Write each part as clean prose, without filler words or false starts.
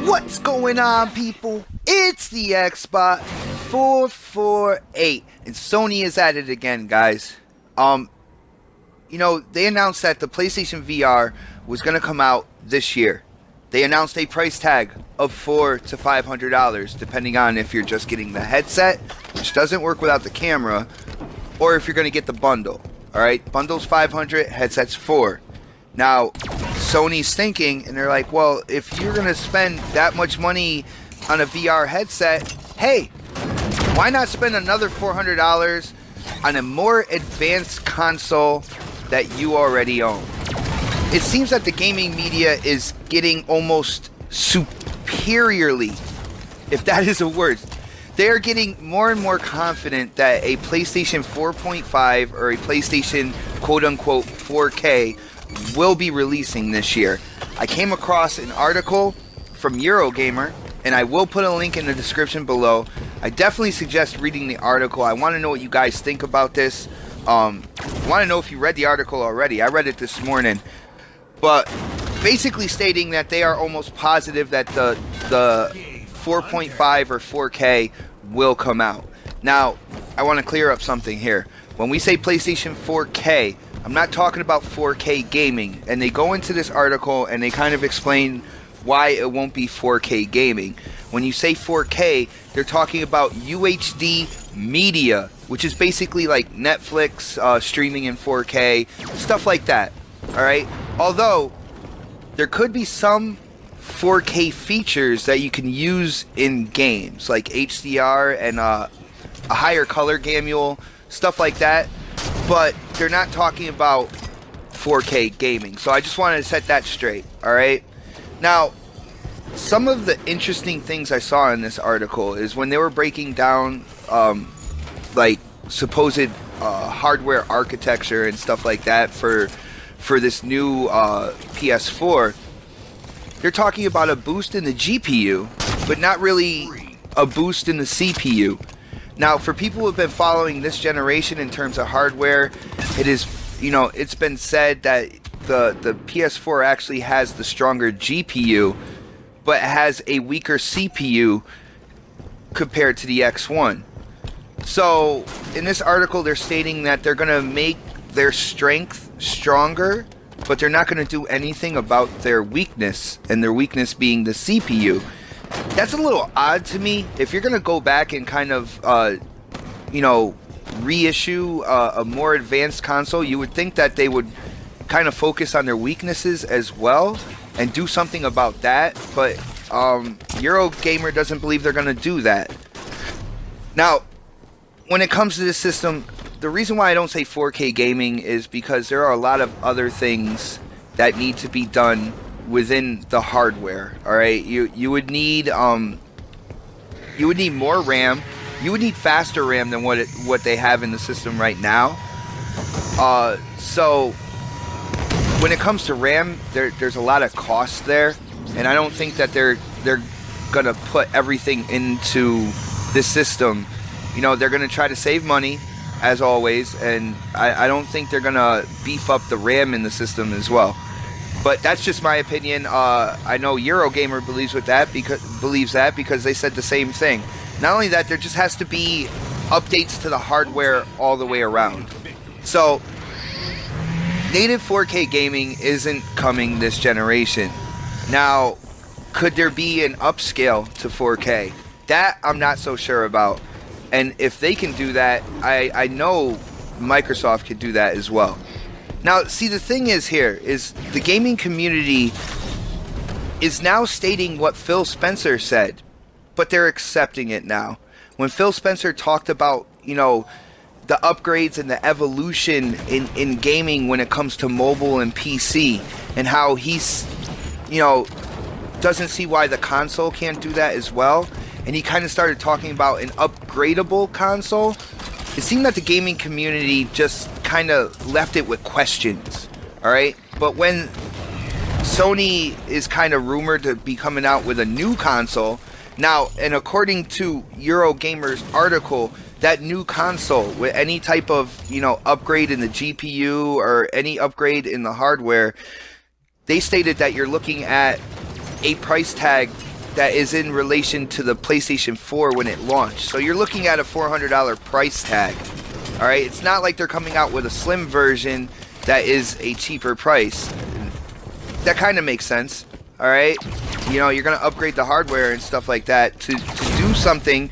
What's going on, people? It's the Xbot 448, and Sony is at it again, guys. You know, they announced that the PlayStation VR was going to come out this year. They announced a price tag of $400 to $500, depending on if you're just getting the headset, which doesn't work without the camera, or if you're going to get the bundle. Alright, bundle's $500, headset's $400. Now, Sony's thinking, and they're like, well, if you're going to spend that much money on a VR headset, hey, why not spend another $400 on a more advanced console that you already own? It seems that the gaming media is getting almost superiorly, if that is a word. They are getting more and more confident that a PlayStation 4.5 or a PlayStation quote-unquote 4K will be releasing this year. I came across an article from Eurogamer, and I will put a link in the description below. I definitely suggest reading the article. I want to know what you guys think about this. I want to know if you read the article already. I read it this morning. But basically stating that they are almost positive that the 4.5 or 4K will come out. Now, I want to clear up something here. When we say PlayStation 4K, I'm not talking about 4K gaming. And they go into this article and they kind of explain why it won't be 4K gaming. When you say 4K, they're talking about UHD media, which is basically like Netflix streaming in 4K, stuff like that. Alright? Although, there could be some 4K features that you can use in games, like HDR and a higher color gamule, stuff like that. But they're not talking about 4K gaming. So I just wanted to set that straight. Alright? Now, some of the interesting things I saw in this article is when they were breaking down like supposed hardware architecture and stuff like that for this new PS4, they're talking about a boost in the GPU, but not really a boost in the CPU. Now, for people who have been following this generation in terms of hardware, it is, you know, it's been said that the PS4 actually has the stronger GPU, but has a weaker CPU compared to the X1. So, in this article, they're stating that they're going to make their strength stronger, but they're not going to do anything about their weakness, and their weakness being the CPU. That's a little odd to me. If you're going to go back and kind of, you know, reissue a more advanced console, you would think that they would kind of focus on their weaknesses as well and do something about that, but Eurogamer doesn't believe they're going to do that. Now, when it comes to this system, the reason why I don't say 4K gaming is because there are a lot of other things that need to be done within the hardware. All right, you would need more RAM. You would need faster RAM than what they have in the system right now. So when it comes to RAM, there's a lot of costs there, and I don't think that they're gonna put everything into this system. You know, they're gonna try to save money as always, and I don't think they're gonna beef up the RAM in the system as well. But that's just my opinion. I know Eurogamer believes that because they said the same thing. Not only that, there just has to be updates to the hardware all the way around. So native 4K gaming isn't coming this generation. Now, could there be an upscale to 4K? That I'm not so sure about. And if they can do that, I know Microsoft could do that as well. Now, see, the thing is here is the gaming community is now stating what Phil Spencer said, but they're accepting it now. When Phil Spencer talked about, you know, the upgrades and the evolution in gaming when it comes to mobile and PC, and how he's, you know, doesn't see why the console can't do that as well, and he kind of started talking about an upgradable console, it seemed that the gaming community just kind of left it with questions. Alright? But when Sony is kind of rumored to be coming out with a new console now, and according to Eurogamer's article, that new console with any type of, you know, upgrade in the GPU or any upgrade in the hardware, they stated that you're looking at a price tag that is in relation to the PlayStation 4 when it launched. So you're looking at a $400 price tag. All right, it's not like they're coming out with a slim version that is a cheaper price. That kind of makes sense. All right, you know, you're gonna upgrade the hardware and stuff like that to do something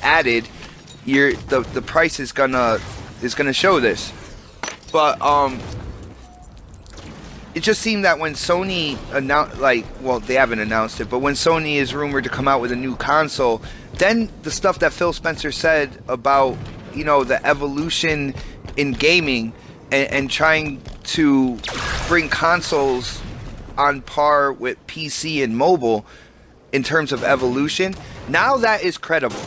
added. The price is gonna show this. But it just seemed that when Sony announced, like, well, they haven't announced it, but when Sony is rumored to come out with a new console, then the stuff that Phil Spencer said about, you know, the evolution in gaming and trying to bring consoles on par with PC and mobile in terms of evolution, now that is credible.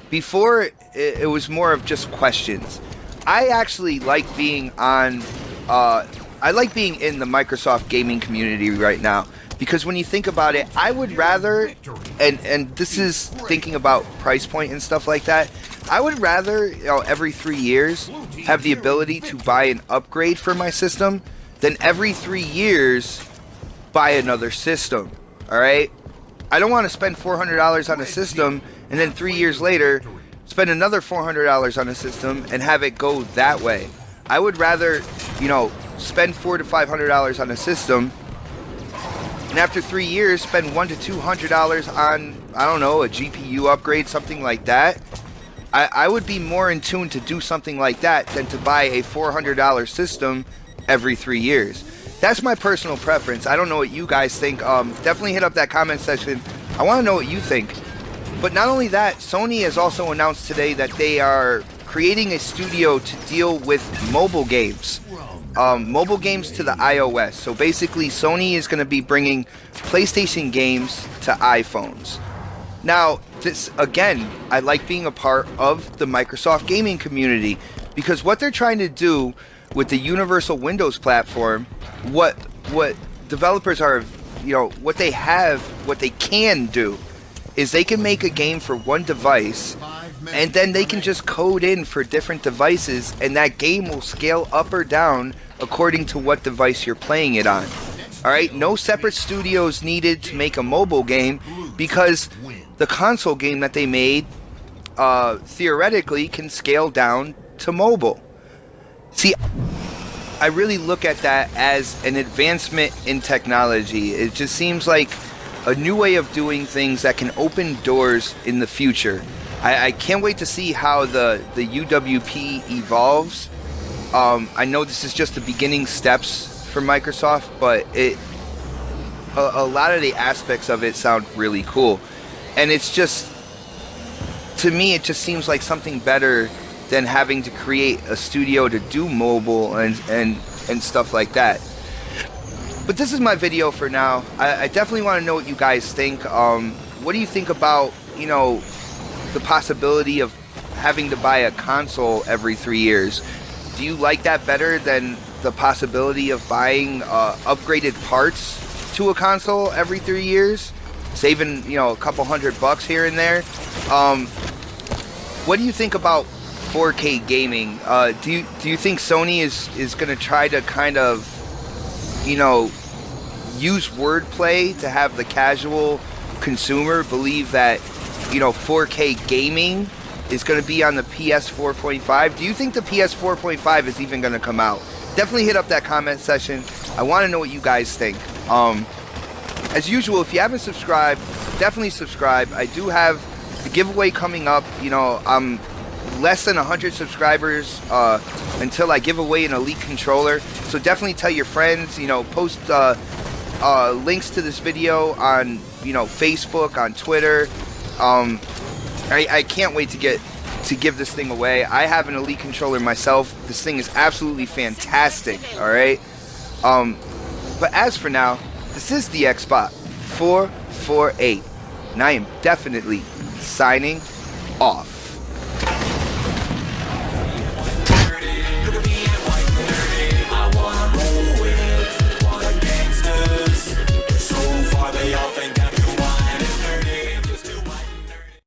Before, it was more of just questions. I actually like being on, I like being in the Microsoft gaming community right now, because when you think about it, I would rather, and this is thinking about price point and stuff like that, I would rather, you know, every 3 years have the ability to buy an upgrade for my system than every 3 years buy another system. All right, I don't want to spend $400 on a system and then 3 years later spend another $400 on a system and have it go that way. I would rather, you know, spend $400 to $500 on a system, and after 3 years spend $100 to $200 on, I don't know, a GPU upgrade, something like that. I would be more in tune to do something like that than to buy a $400 system every 3 years. That's my personal preference. I don't know what you guys think. Definitely hit up that comment section. I want to know what you think. But not only that, Sony has also announced today that they are creating a studio to deal with mobile games. Mobile games to the iOS. So basically, Sony is going to be bringing PlayStation games to iPhones. Now, this, again, I like being a part of the Microsoft gaming community, because what they're trying to do with the Universal Windows platform, what developers are, you know, what they can do is they can make a game for one device, and then they can just code in for different devices, and that game will scale up or down according to what device you're playing it on. Alright, no separate studios needed to make a mobile game, because the console game that they made theoretically can scale down to mobile. See, I really look at that as an advancement in technology. It just seems like a new way of doing things that can open doors in the future. I can't wait to see how the UWP evolves. I know this is just the beginning steps for Microsoft, but a lot of the aspects of it sound really cool. And it's just, to me, it just seems like something better than having to create a studio to do mobile and stuff like that. But this is my video for now. I definitely want to know what you guys think. What do you think about, you know, the possibility of having to buy a console every 3 years? Do you like that better than the possibility of buying upgraded parts to a console every 3 years, saving, you know, a couple $100 here and there? What do you think about 4K gaming? Do you think Sony is going to try to kind of, you know, use wordplay to have the casual consumer believe that, you know, 4K gaming is going to be on the PS 4.5? Do you think the PS 4.5 is even going to come out? Definitely hit up that comment section. I want to know what you guys think. As usual, if you haven't subscribed, definitely subscribe. I do have the giveaway coming up. You know, I'm less than 100 subscribers until I give away an Elite controller. So definitely tell your friends, you know, post links to this video on, you know, Facebook, on Twitter. I can't wait to give this thing away. I have an Elite controller myself. This thing is absolutely fantastic. All right. But as for now, this is the Xbot 448, and I am definitely signing off.